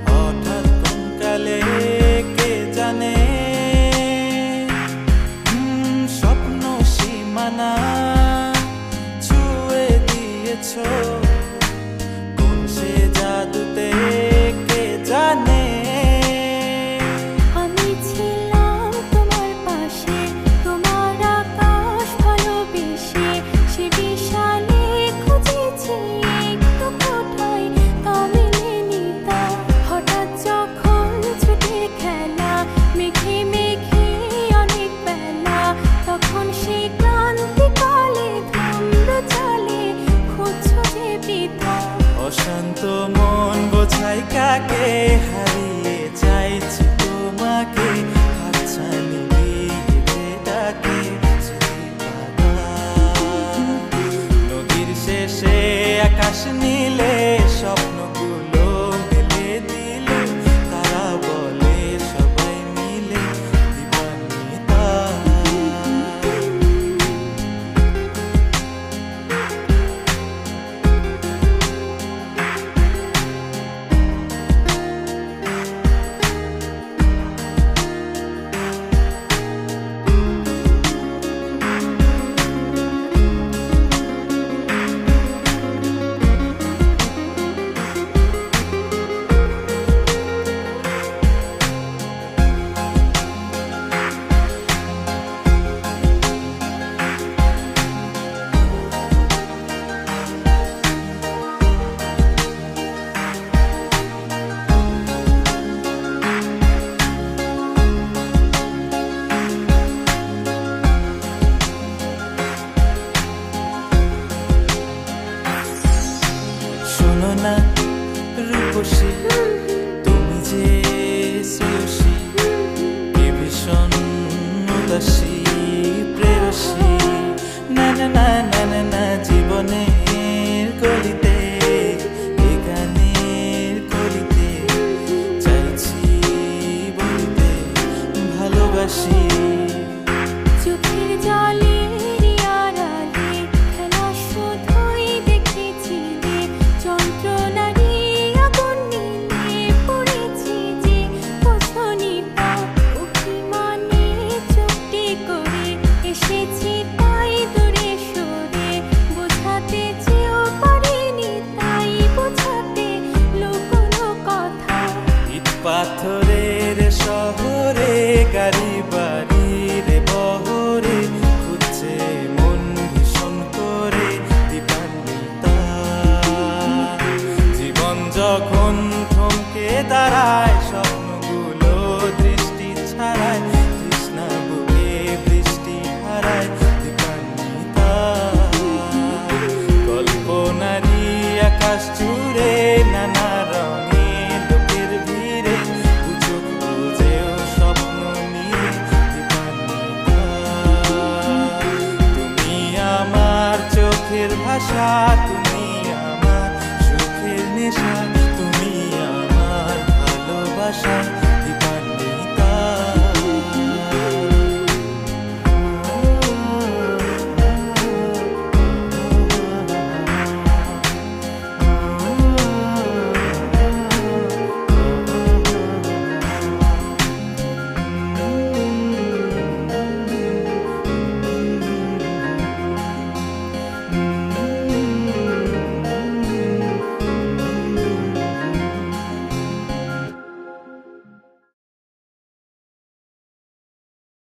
হঠাৎ কোন কালে কে জানে স্বপ্ন সীমানা ছুঁয়ে দিয়েছ কোন সে জাদুতে কে জানে। আমি ছিলাম তোমার পাশে, তোমার আকাশ ভালোবেসে, সে বিশালে খুঁজেছি একটু কোথায় তা মেলেনি তা। হঠাৎ যখন ছুটির খেলা মেঘে মেঘে অনেক বেলা, তখন সে ক্লান্তিকালে ধূম্র চালে খুঁজছো যে পিতা। অশান্ত মন বোঝাই কাকে হারিয়ে চাইছি তোমাকে, হাতছানি দিয়ে ডাকে নদীর শেষে আকাশ নীলে স্বপ্নগুলো মেলে দিল, তারা বলে সবাই মিলে দিবানিতা। শোনো না রূপসী, তুমি যে শ্রেয়সী, কে ভীষণ উদাসী প্রেয়সী। না না না না না না, জীবনের গলিতে এ গানের কলিতে চাইছি বলিতে ভালোবাসি। চোখের জলের আড়ালে খেলা শুধুই দেখেছিলে, যন্ত্রণারই আগুন নিয়ে পড়েছি যে বোঝনি তা। অভিমানে চুপটি করে এসেছি তাই দূরে সরে, বোঝাতে চেয়েও পারিনি তাই বোঝাতে লুকোনো কথা। ইট পাথরের শহরে গাড়ি বাড়ির বহরে খুঁজছে মন ভীষণ করে দিবানিতা। জীবন যখন থমকে দাঁড়ায় সব